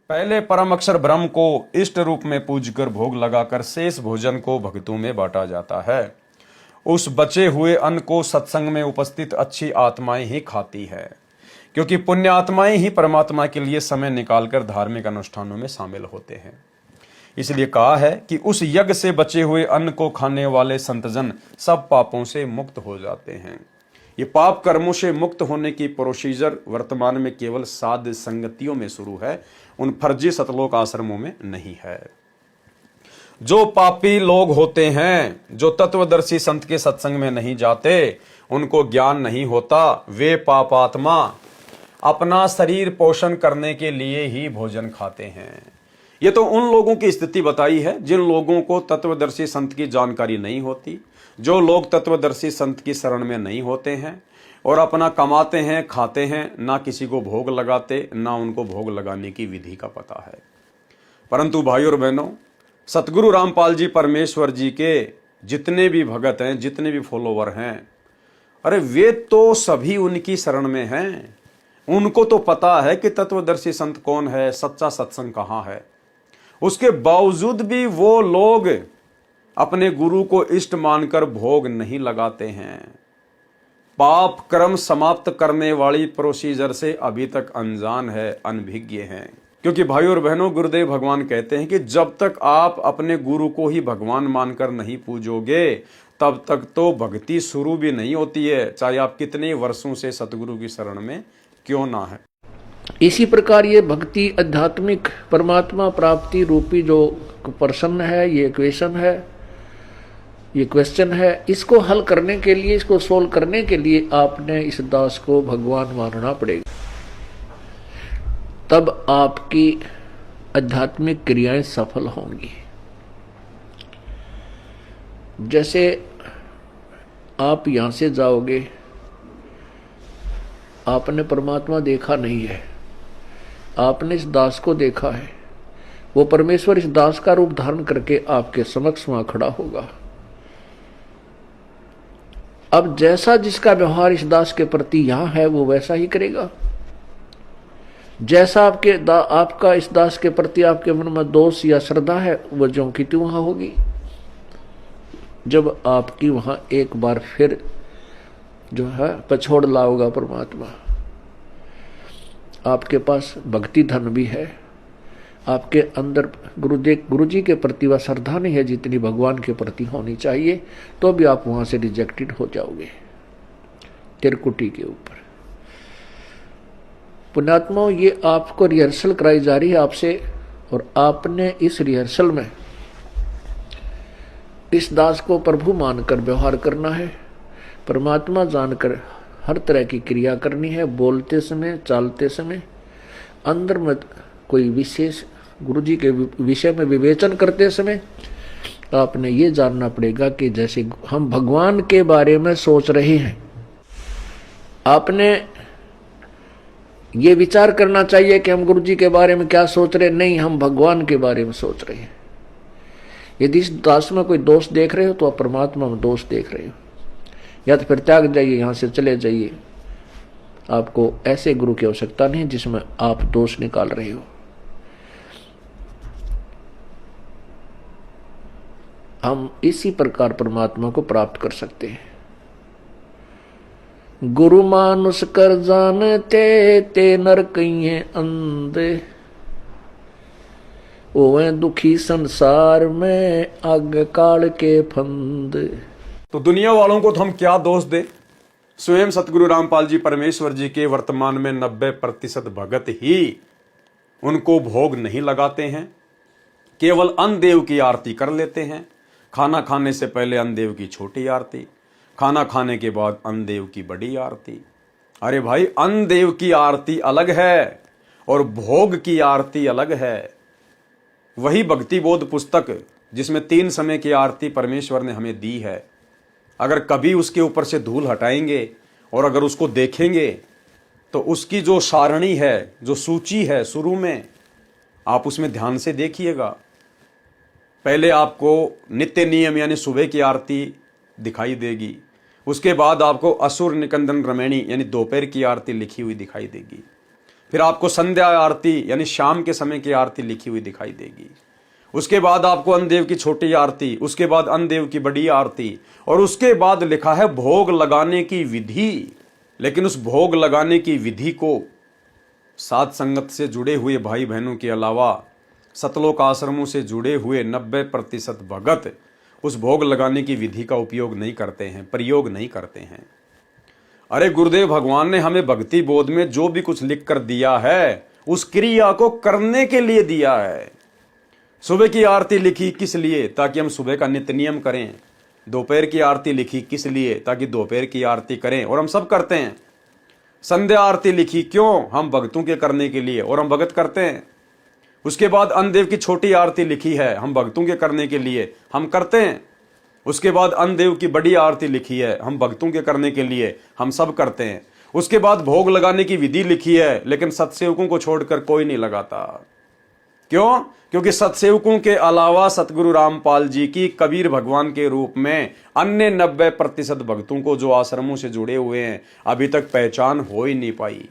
पहले परम अक्षर ब्रह्म को इष्ट रूप में पूजकर भोग लगाकर शेष भोजन को भक्तों में बांटा जाता है। उस बचे हुए अन्न को सत्संग में उपस्थित अच्छी आत्माएं ही खाती है, क्योंकि पुण्य आत्माएं ही परमात्मा के लिए समय निकालकर धार्मिक अनुष्ठानों में शामिल होते हैं। इसलिए कहा है कि उस यज्ञ से बचे हुए अन्न को खाने वाले संतजन सब पापों से मुक्त हो जाते हैं। ये पाप कर्मों से मुक्त होने की प्रोसीजर वर्तमान में केवल साध संगतियों में शुरू है, उन फर्जी सतलोक आश्रमों में नहीं है। जो पापी लोग होते हैं, जो तत्वदर्शी संत के सत्संग में नहीं जाते, उनको ज्ञान नहीं होता, वे पापात्मा अपना शरीर पोषण करने के लिए ही भोजन खाते हैं। ये तो उन लोगों की स्थिति बताई है जिन लोगों को तत्वदर्शी संत की जानकारी नहीं होती, जो लोग तत्वदर्शी संत की शरण में नहीं होते हैं और अपना कमाते हैं, खाते हैं, ना किसी को भोग लगाते, ना उनको भोग लगाने की विधि का पता है। परंतु भाइयों और बहनों, सतगुरु रामपाल जी परमेश्वर जी के जितने भी भगत हैं, जितने भी फॉलोवर हैं, अरे वे तो सभी उनकी शरण में हैं। उनको तो पता है कि तत्वदर्शी संत कौन है, सच्चा सत्संग कहाँ है। उसके बावजूद भी वो लोग अपने गुरु को इष्ट मानकर भोग नहीं लगाते हैं। पाप कर्म समाप्त करने वाली प्रोसीजर से अभी तक अनजान है, अनभिज्ञ हैं। क्योंकि भाइयों और बहनों, गुरुदेव भगवान कहते हैं कि जब तक आप अपने गुरु को ही भगवान मानकर नहीं पूजोगे, तब तक तो भक्ति शुरू भी नहीं होती है, चाहे आप कितने वर्षों से सतगुरु की शरण में क्यों ना है। इसी प्रकार ये भक्ति आध्यात्मिक परमात्मा प्राप्ति रूपी जो प्रश्न है, ये क्वेश्चन है, इसको हल करने के लिए, इसको सोल्व करने के लिए आपने इस दास को भगवान मानना पड़ेगा। तब आपकी आध्यात्मिक क्रियाएं सफल होंगी। जैसे आप यहां से जाओगे, आपने परमात्मा देखा नहीं है, आपने इस दास को देखा है, वो परमेश्वर इस दास का रूप धारण करके आपके समक्ष वहां खड़ा होगा। अब जैसा जिसका व्यवहार इस दास के प्रति यहां है, वो वैसा ही करेगा। जैसा आपका इस दास के प्रति आपके मन में दोष या श्रद्धा है, वो ज्यों की त्यों वहां होगी। जब आपकी वहां एक बार फिर जो है पछोड़ लाओगा परमात्मा, आपके पास भक्ति धन भी है, आपके अंदर गुरु जी के प्रति वह श्रद्धा नहीं है जितनी भगवान के प्रति होनी चाहिए, तो भी आप वहां से रिजेक्टेड हो जाओगे तिरकुटी के ऊपर। पुण्यात्माओं, ये आपको रिहर्सल कराई जा रही है आपसे, और आपने इस रिहर्सल में इस दास को प्रभु मानकर व्यवहार करना है, परमात्मा जानकर हर तरह की क्रिया करनी है। बोलते समय, चालते समय, अंदर में कोई विशेष गुरु जी के विषय में विवेचन करते समय आपने ये जानना पड़ेगा कि जैसे हम भगवान के बारे में सोच रहे हैं, आपने ये विचार करना चाहिए कि हम गुरु जी के बारे में क्या सोच रहे हैं। नहीं, हम भगवान के बारे में सोच रहे हैं। यदि इस दास में कोई दोष देख रहे हो तो आप परमात्मा में दोष देख रहे हो, या तो फिर त्याग जाइए, यहां से चले जाइए। आपको ऐसे गुरु की आवश्यकता नहीं जिसमें आप दोष निकाल रहे हो। हम इसी प्रकार परमात्मा को प्राप्त कर सकते हैं। गुरु मानुष कर जानते ते नर कहिए अंधे, ओवे दुखी संसार में आग काल के फंद। तो दुनिया वालों को तो हम क्या दोष दें। स्वयं सतगुरु रामपाल जी परमेश्वर जी के वर्तमान में 90% भगत ही उनको भोग नहीं लगाते हैं, केवल अन्नदेव की आरती कर लेते हैं। खाना खाने से पहले अन्नदेव की छोटी आरती, खाना खाने के बाद अन्नदेव की बड़ी आरती। अरे भाई, अन्नदेव की आरती अलग है और भोग की आरती अलग है। वही भक्ति बोध पुस्तक जिसमें 3 समय की आरती परमेश्वर ने हमें दी है, अगर कभी उसके ऊपर से धूल हटाएंगे और अगर उसको देखेंगे तो उसकी जो सारणी है, जो सूची है शुरू में, आप उसमें ध्यान से देखिएगा। पहले आपको नित्य नियम यानी सुबह की आरती दिखाई देगी, उसके बाद आपको असुर निकंदन रमैणी यानी दोपहर की आरती लिखी हुई दिखाई देगी, फिर आपको संध्या आरती यानी शाम के समय की आरती लिखी हुई दिखाई देगी। उसके बाद आपको अन्नदेव की छोटी आरती, उसके बाद अन्नदेव की बड़ी आरती, और उसके बाद लिखा है भोग लगाने की विधि। लेकिन उस भोग लगाने की विधि को साध संगत से जुड़े हुए भाई बहनों के अलावा सतलोक आश्रमों से जुड़े हुए 90% भगत उस भोग लगाने की विधि का उपयोग नहीं करते हैं, प्रयोग नहीं करते हैं। अरे गुरुदेव भगवान ने हमें भक्ति बोध में जो भी कुछ लिख कर दिया है उस क्रिया को करने के लिए दिया है। सुबह की आरती लिखी किस लिए? ताकि हम सुबह का नित्य नियम करें। दोपहर की आरती लिखी किस लिए? ताकि दोपहर की आरती करें, और हम सब करते हैं। संध्या आरती लिखी क्यों? हम भक्तों के करने के लिए, और हम भगत करते हैं। उसके बाद अन्नदेव की छोटी आरती लिखी है, हम भक्तों के करने के लिए, हम करते हैं। उसके बाद अन्नदेव की बड़ी आरती लिखी है, हम भक्तों के करने के लिए, हम सब करते हैं। उसके बाद भोग लगाने की विधि लिखी है, लेकिन सत्सेवकों को छोड़कर कोई नहीं लगाता। क्यों? क्योंकि सत्सेवकों के अलावा सतगुरु रामपाल जी की कबीर भगवान के रूप में अन्य 90% भक्तों को जो आश्रमों से जुड़े हुए हैं अभी तक पहचान हो ही नहीं पाई।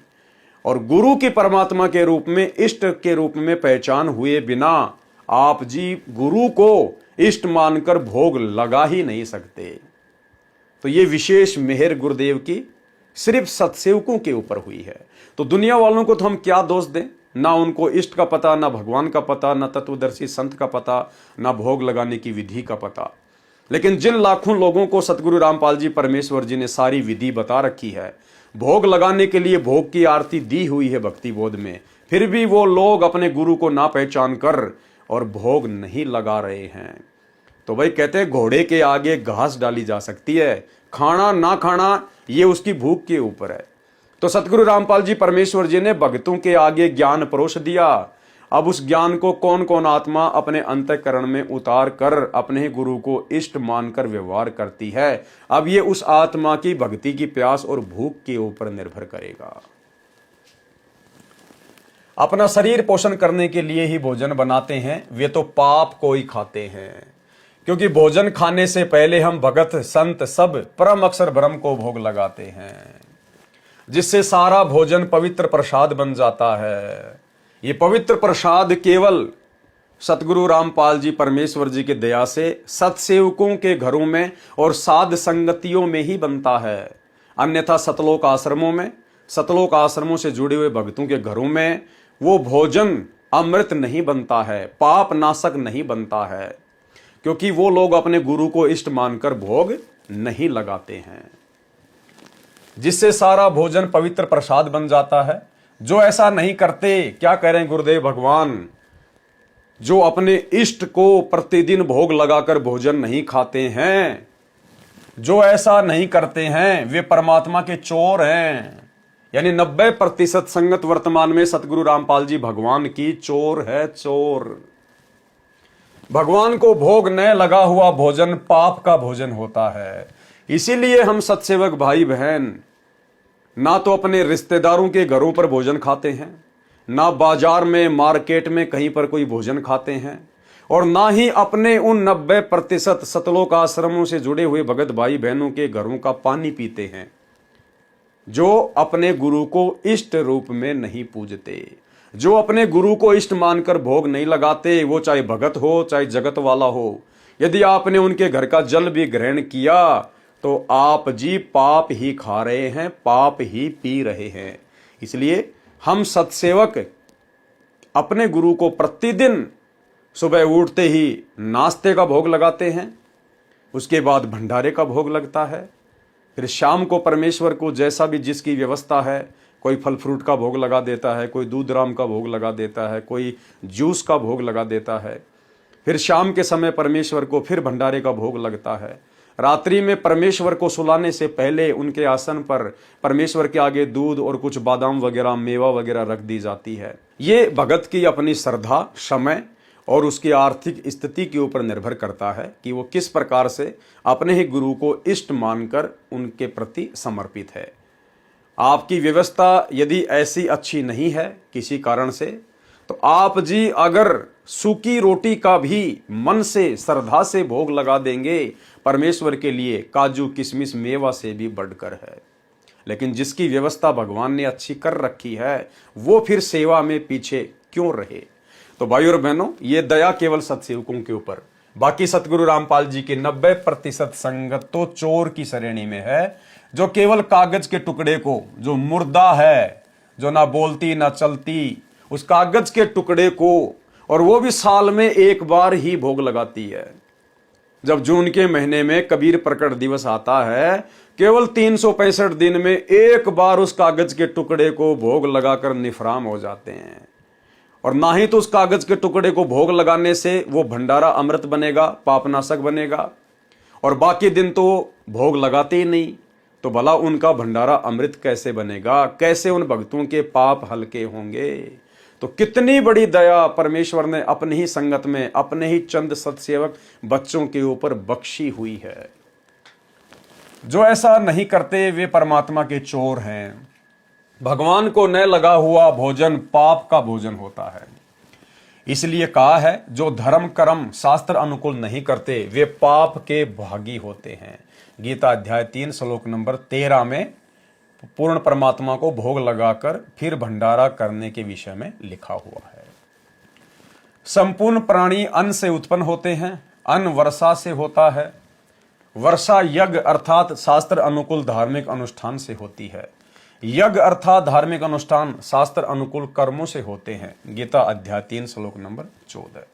और गुरु की परमात्मा के रूप में, इष्ट के रूप में पहचान हुए बिना आप जी गुरु को इष्ट मानकर भोग लगा ही नहीं सकते। तो ये विशेष मेहर गुरुदेव की सिर्फ सत्सेवकों के ऊपर हुई है। तो दुनिया वालों को तो हम क्या दोष दें? ना उनको इष्ट का पता, ना भगवान का पता, ना तत्वदर्शी संत का पता, ना भोग लगाने की विधि का पता। लेकिन जिन लाखों लोगों को सतगुरु रामपाल जी परमेश्वर जी ने सारी विधि बता रखी है, भोग लगाने के लिए भोग की आरती दी हुई है भक्ति बोध में, फिर भी वो लोग अपने गुरु को ना पहचान कर और भोग नहीं लगा रहे हैं। तो भाई कहते हैं घोड़े के आगे घास डाली जा सकती है, खाना ना खाना ये उसकी भूख के ऊपर है। तो सतगुरु रामपाल जी परमेश्वर जी ने भक्तों के आगे ज्ञान परोस दिया। अब उस ज्ञान को कौन कौन आत्मा अपने अंतःकरण में उतार कर अपने गुरु को इष्ट मानकर व्यवहार करती है, अब ये उस आत्मा की भक्ति की प्यास और भूख के ऊपर निर्भर करेगा। अपना शरीर पोषण करने के लिए ही भोजन बनाते हैं, वे तो पाप को ही खाते हैं। क्योंकि भोजन खाने से पहले हम भगत संत सब परम अक्षर ब्रह्म को भोग लगाते हैं, जिससे सारा भोजन पवित्र प्रसाद बन जाता है। ये पवित्र प्रसाद केवल सतगुरु रामपाल जी परमेश्वर जी के दया से सत्सेवकों के घरों में और साध संगतियों में ही बनता है। अन्यथा सतलोक आश्रमों में, सतलोक आश्रमों से जुड़े हुए भक्तों के घरों में वो भोजन अमृत नहीं बनता है, पाप नाशक नहीं बनता है, क्योंकि वो लोग अपने गुरु को इष्ट मानकर भोग नहीं लगाते हैं, जिससे सारा भोजन पवित्र प्रसाद बन जाता है। जो ऐसा नहीं करते, क्या कह रहे हैं गुरुदेव भगवान, जो अपने इष्ट को प्रतिदिन भोग लगाकर भोजन नहीं खाते हैं, जो ऐसा नहीं करते हैं वे परमात्मा के चोर हैं। यानी 90% संगत वर्तमान में सतगुरु रामपाल जी भगवान की चोर है, चोर। भगवान को भोग न लगा हुआ भोजन पाप का भोजन होता है। इसीलिए हम सत्सेवक भाई बहन ना तो अपने रिश्तेदारों के घरों पर भोजन खाते हैं, ना बाजार में, मार्केट में कहीं पर कोई भोजन खाते हैं, और ना ही अपने उन 90% सतलोक आश्रमों से जुड़े हुए भगत भाई बहनों के घरों का पानी पीते हैं, जो अपने गुरु को इष्ट रूप में नहीं पूजते, जो अपने गुरु को इष्ट मानकर भोग नहीं लगाते, वो चाहे भगत हो चाहे जगत वाला हो। यदि आपने उनके घर का जल भी ग्रहण किया तो आप जी पाप ही खा रहे हैं, पाप ही पी रहे हैं। इसलिए हम सत्सेवक अपने गुरु को प्रतिदिन सुबह उठते ही नाश्ते का भोग लगाते हैं, उसके बाद भंडारे का भोग लगता है, फिर शाम को परमेश्वर को जैसा भी जिसकी व्यवस्था है, कोई फल फ्रूट का भोग लगा देता है, कोई दूध राम का भोग लगा देता है, कोई जूस का भोग लगा देता है। फिर शाम के समय परमेश्वर को फिर भंडारे का भोग लगता है। रात्रि में परमेश्वर को सुलाने से पहले उनके आसन पर परमेश्वर के आगे दूध और कुछ बादाम वगैरह, मेवा वगैरह रख दी जाती है। ये भगत की अपनी श्रद्धा, समय और उसकी आर्थिक स्थिति के ऊपर निर्भर करता है कि वो किस प्रकार से अपने ही गुरु को इष्ट मानकर उनके प्रति समर्पित है। आपकी व्यवस्था यदि ऐसी अच्छी नहीं है किसी कारण से, तो आप जी अगर सूखी रोटी का भी मन से श्रद्धा से भोग लगा देंगे, परमेश्वर के लिए काजू किशमिश मेवा से भी बढ़कर है। लेकिन जिसकी व्यवस्था भगवान ने अच्छी कर रखी है वो फिर सेवा में पीछे क्यों रहे। तो भाइयों और बहनों, ये दया केवल सत्सेवकों के ऊपर, बाकी सतगुरु रामपाल जी की 90% संगत तो चोर की श्रेणी में है, जो केवल कागज के टुकड़े को, जो मुर्दा है, जो ना बोलती ना चलती, उस कागज के टुकड़े को, और वो भी साल में एक बार ही भोग लगाती है। जब जून के महीने में कबीर प्रकट दिवस आता है, केवल 365 दिन में एक बार उस कागज के टुकड़े को भोग लगाकर निफराम हो जाते हैं। और ना ही तो उस कागज के टुकड़े को भोग लगाने से वो भंडारा अमृत बनेगा, पापनाशक बनेगा, और बाकी दिन तो भोग लगाते ही नहीं, तो भला उनका भंडारा अमृत कैसे बनेगा, कैसे उन भक्तों के पाप हल्के होंगे। तो कितनी बड़ी दया परमेश्वर ने अपनी ही संगत में अपने ही चंद सत्सेवक बच्चों के ऊपर बख्शी हुई है। जो ऐसा नहीं करते वे परमात्मा के चोर हैं। भगवान को न लगा हुआ भोजन पाप का भोजन होता है। इसलिए कहा है, जो धर्म कर्म शास्त्र अनुकूल नहीं करते वे पाप के भागी होते हैं। गीता अध्याय 3 श्लोक नंबर 13 में पूर्ण परमात्मा को भोग लगाकर फिर भंडारा करने के विषय में लिखा हुआ है। संपूर्ण प्राणी अन्न से उत्पन्न होते हैं, अन्न वर्षा से होता है, वर्षा यज्ञ अर्थात शास्त्र अनुकूल धार्मिक अनुष्ठान से होती है, यज्ञ अर्थात धार्मिक अनुष्ठान शास्त्र अनुकूल कर्मों से होते हैं। गीता अध्याय 3 श्लोक नंबर 14।